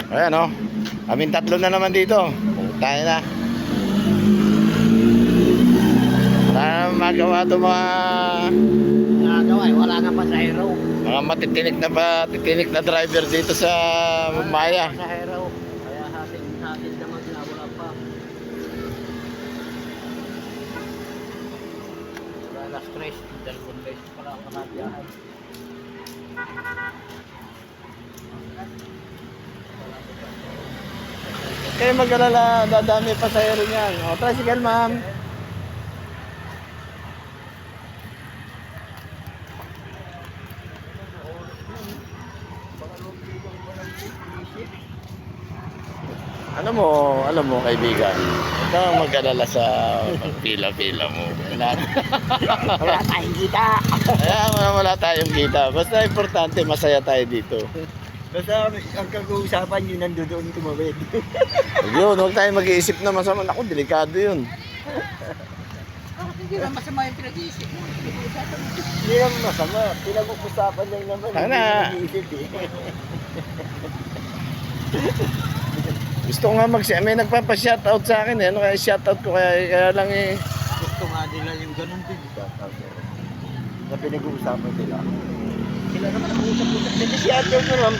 Ayan o. Kaming tatlo na naman dito. Tayo na. Wala na magawa ito mga... Nagawa eh, wala na pasahero. Mga matitinik na driver dito sa Maya. Pasahero. Kaya hasil naman sila, wala pa. Wala na stress. Dalawang beses pala ang nakabiyahan. Kayo mag-alala, dadami pasahero niyan. O, tricycle ma'am. Alam mo kaibigan, huwag kang mag-alala sa pila-pila mo. Wala tayong kita. Kaya wala tayong kita. Basta importante, masaya tayo dito. Basta ang kag-uusapan yun nandoon tumawid. Yun, huwag tayong mag-iisip na masama. Naku, delikado yun. Hindi naman masama yung pinag-iisip mo. Hindi naman masama. Pinag-uusapan lang naman. Tana. Hindi eh. Gusto ko nga may nagpapa-shoutout sa akin eh. Ano kaya shoutout ko kaya lang eh. Gusto nga nila yung ganun din. Na pinag-uusapan sila. Sila naman ang usap-usap. Kasi si Ate naman,